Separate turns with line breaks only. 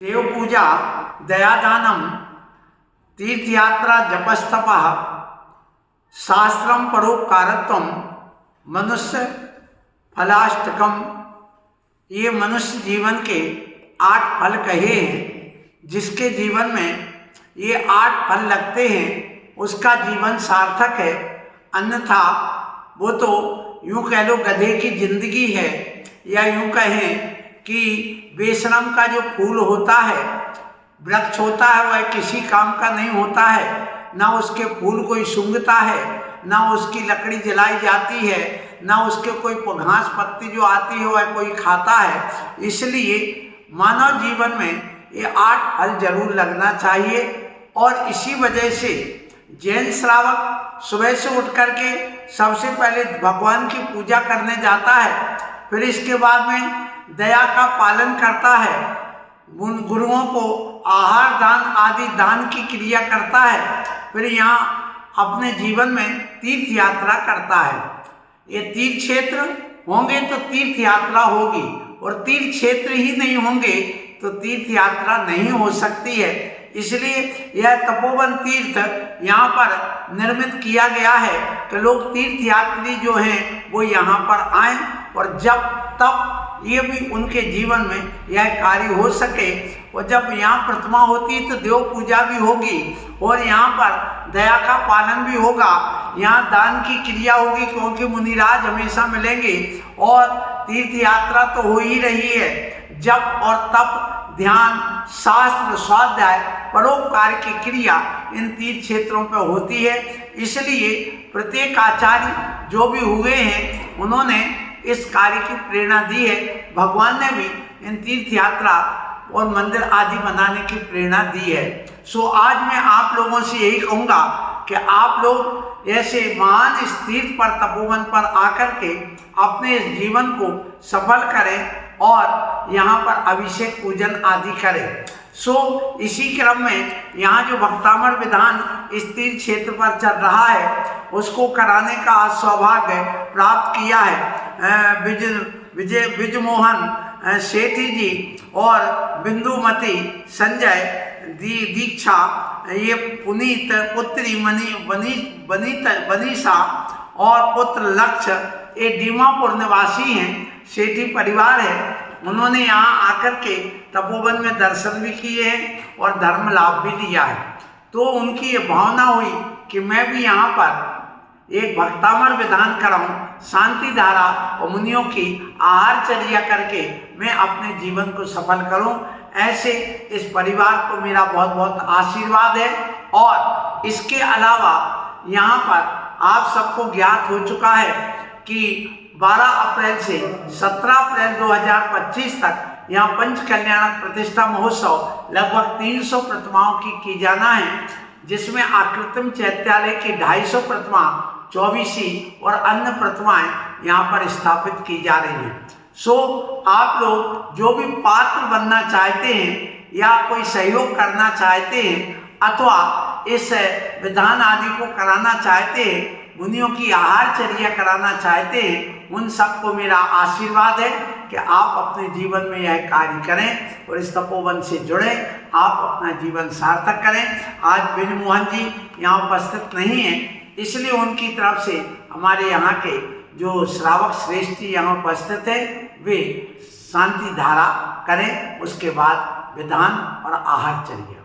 देव पूजा, दयादानम, तीर्थयात्रा, जपस्तप, शास्त्रम परोपकारत्वम, मनुष्य फलाष्टकम। ये मनुष्य जीवन के 8 फल कहे हैं। जिसके जीवन में ये 8 फल लगते हैं उसका जीवन सार्थक है, अन्यथा वो तो यूँ कह लो गधे की जिंदगी है, या यूँ कहें कि बेशरम का जो फूल होता है, वृक्ष होता है, वह किसी काम का नहीं होता है। ना उसके फूल कोई सूंघता है, ना उसकी लकड़ी जलाई जाती है, ना उसके कोई घास पत्ती जो आती है वह कोई खाता है। इसलिए मानव जीवन में ये 8 फल जरूर लगना चाहिए। और इसी वजह से जैन श्रावक सुबह से उठ करके सबसे पहले भगवान की पूजा करने जाता है, फिर इसके बाद में दया का पालन करता है, गुरुओं को आहार दान आदि दान की क्रिया करता है, फिर यहाँ अपने जीवन में तीर्थ यात्रा करता है। ये तीर्थ क्षेत्र होंगे तो तीर्थ यात्रा होगी, और तीर्थ क्षेत्र ही नहीं होंगे तो तीर्थ यात्रा नहीं हो सकती है। इसलिए यह तपोवन तीर्थ यहाँ पर निर्मित किया गया है कि लोग तीर्थ यात्री जो हैं वो यहाँ पर आएं, और जब तब ये भी उनके जीवन में यह कार्य हो सके। और जब यहाँ प्रतिमा होती है तो देव पूजा भी होगी, और यहाँ पर दया का पालन भी होगा, यहाँ दान की क्रिया होगी, क्योंकि मुनिराज हमेशा मिलेंगे, और तीर्थ यात्रा तो हो ही रही है। जप और तप, ध्यान, शास्त्र, स्वाध्याय, परोपकार की क्रिया इन तीर्थ क्षेत्रों पर होती है। इसलिए प्रत्येक आचार्य जो भी हुए हैं उन्होंने इस कार्य की प्रेरणा दी है। भगवान ने भी इन तीर्थ यात्रा और मंदिर आदि बनाने की प्रेरणा दी है। सो आज मैं आप लोगों से यही कहूँगा कि आप लोग ऐसे महान इस तीर्थ पर, तपोवन पर आकर के अपने इस जीवन को सफल करें और यहाँ पर अभिषेक पूजन आदि करें। सो इसी क्रम में यहाँ जो भक्तामर विधान इस तीर्थ क्षेत्र पर चल रहा है उसको कराने का सौभाग्य प्राप्त किया है विजमोहन सेठी जी और बिंदुमती संजय दीक्षा, ये पुनीत पुत्री बनीसा और पुत्र लक्ष्य, ये दीमापुर निवासी हैं, सेठी परिवार है। उन्होंने यहाँ आकर के तपोवन में दर्शन भी किए हैं और धर्म लाभ भी लिया है। तो उनकी ये भावना हुई कि मैं भी यहाँ पर एक भक्तामर विधान कराऊं, शांति धारा और मुनियों की आहारचर्या करके मैं अपने जीवन को सफल करूं। ऐसे इस परिवार को मेरा बहुत बहुत आशीर्वाद है। और इसके अलावा यहाँ पर आप सबको ज्ञात हो चुका है कि 12 अप्रैल से 17 अप्रैल 2025 तक यहाँ पंच कल्याणक प्रतिष्ठा महोत्सव लगभग 300 प्रतिमाओं की जाना है, जिसमें आकृतिम चैत्यालय की 250 प्रतिमा, 24 और अन्य प्रतिमाएं यहाँ पर स्थापित की जा रही हैं। सो आप लोग जो भी पात्र बनना चाहते हैं या कोई सहयोग करना चाहते हैं अथवा इस विधान आदि को कराना चाहते हैं, मुनियों की आहारचर्या कराना चाहते हैं, उन सबको मेरा आशीर्वाद है कि आप अपने जीवन में यह कार्य करें और इस तपोवन से जुड़े, आप अपना जीवन सार्थक करें। आज बिजमोहन जी यहाँ उपस्थित नहीं हैं, इसलिए उनकी तरफ से हमारे यहाँ के जो श्रावक श्रेष्ठ जी यहाँ उपस्थित है वे शांति धारा करें, उसके बाद विधान और आहारचर्या।